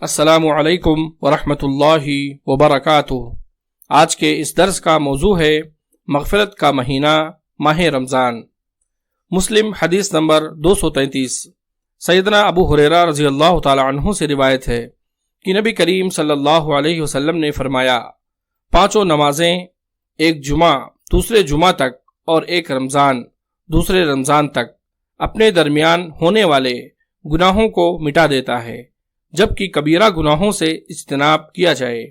السلام علیکم ورحمۃ اللہ وبرکاتہ۔ آج کے اس درس کا موضوع ہے مغفرت کا مہینہ ماہ رمضان۔ مسلم حدیث نمبر 233۔ سیدنا ابو ہریرہ رضی اللہ تعالی عنہ سے روایت ہے کہ نبی کریم صلی اللہ علیہ وسلم نے فرمایا، 5 نمازیں، ایک جمعہ دوسرے جمعہ تک اور ایک رمضان دوسرے رمضان تک اپنے درمیان ہونے والے گناہوں کو مٹا دیتا ہے، جبکہ کبیرہ گناہوں سے اجتناب کیا جائے۔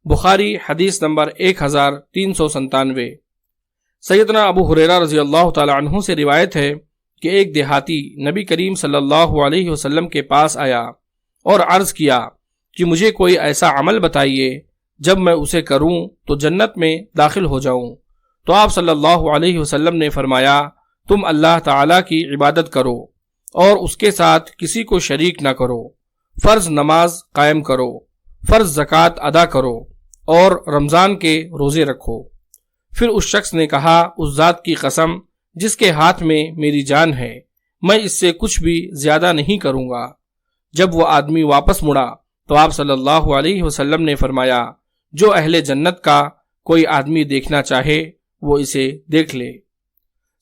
بخاری حدیث نمبر 1397۔ سیدنا ابو ہریرہ رضی اللہ تعالی عنہ سے روایت ہے کہ ایک دیہاتی نبی کریم صلی اللہ علیہ وسلم کے پاس آیا اور عرض کیا کہ مجھے کوئی ایسا عمل بتائیے جب میں اسے کروں تو جنت میں داخل ہو جاؤں۔ تو آپ صلی اللہ علیہ وسلم نے فرمایا، تم اللہ تعالی کی عبادت کرو اور اس کے ساتھ کسی کو شریک نہ کرو، فرض نماز قائم کرو، فرض زکوٰۃ ادا کرو اور رمضان کے روزے رکھو۔ پھر اس شخص نے کہا، اس ذات کی قسم جس کے ہاتھ میں میری جان ہے، میں اس سے کچھ بھی زیادہ نہیں کروں گا۔ جب وہ آدمی واپس مڑا تو آپ صلی اللہ علیہ وسلم نے فرمایا، جو اہل جنت کا کوئی آدمی دیکھنا چاہے وہ اسے دیکھ لے۔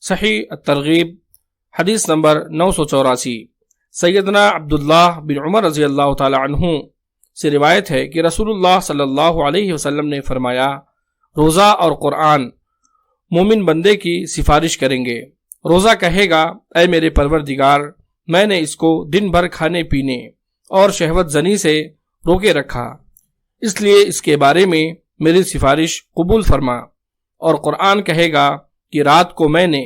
صحیح الترغیب حدیث نمبر 984۔ سیدنا عبداللہ بن عمر رضی اللہ تعالی عنہ سے روایت ہے کہ رسول اللہ صلی اللہ علیہ وسلم نے فرمایا، روزہ اور قرآن مومن بندے کی سفارش کریں گے۔ روزہ کہے گا، اے میرے پروردگار، میں نے اس کو دن بھر کھانے پینے اور شہوت زنی سے روکے رکھا، اس لیے اس کے بارے میں میری سفارش قبول فرما۔ اور قرآن کہے گا کہ رات کو میں نے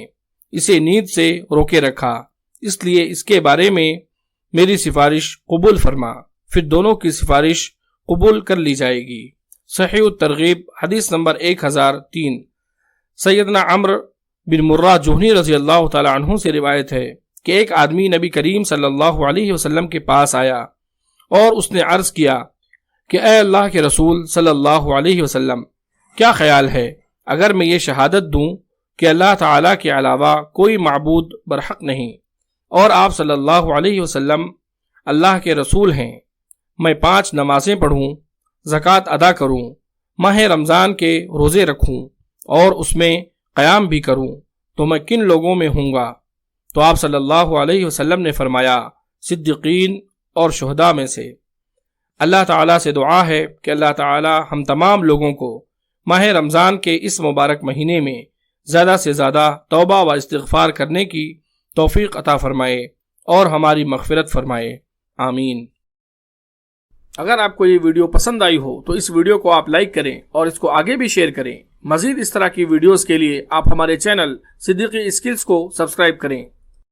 اسے نیند سے روکے رکھا، اس لیے اس کے بارے میں میری سفارش قبول فرما۔ پھر دونوں کی سفارش قبول کر لی جائے گی۔ صحیح الترغیب حدیث نمبر 1003۔ سیدنا عمرو بن مرہ جوہنی رضی اللہ تعالی عنہ سے روایت ہے کہ ایک آدمی نبی کریم صلی اللہ علیہ وسلم کے پاس آیا اور اس نے عرض کیا کہ اے اللہ کے رسول صلی اللہ علیہ وسلم، کیا خیال ہے اگر میں یہ شہادت دوں کہ اللہ تعالیٰ کے علاوہ کوئی معبود برحق نہیں اور آپ صلی اللہ علیہ وسلم اللہ کے رسول ہیں، میں 5 نمازیں پڑھوں، زکوٰۃ ادا کروں، ماہ رمضان کے روزے رکھوں اور اس میں قیام بھی کروں، تو میں کن لوگوں میں ہوں گا؟ تو آپ صلی اللہ علیہ وسلم نے فرمایا، صدیقین اور شہداء میں سے۔ اللہ تعالیٰ سے دعا ہے کہ اللہ تعالیٰ ہم تمام لوگوں کو ماہ رمضان کے اس مبارک مہینے میں زیادہ سے زیادہ توبہ و استغفار کرنے کی توفیق عطا فرمائے اور ہماری مغفرت فرمائے، آمین۔ اگر آپ کو یہ ویڈیو پسند آئی ہو تو اس ویڈیو کو آپ لائک کریں اور اس کو آگے بھی شیئر کریں۔ مزید اس طرح کی ویڈیوز کے لیے آپ ہمارے چینل صدیقی اسکلز کو سبسکرائب کریں۔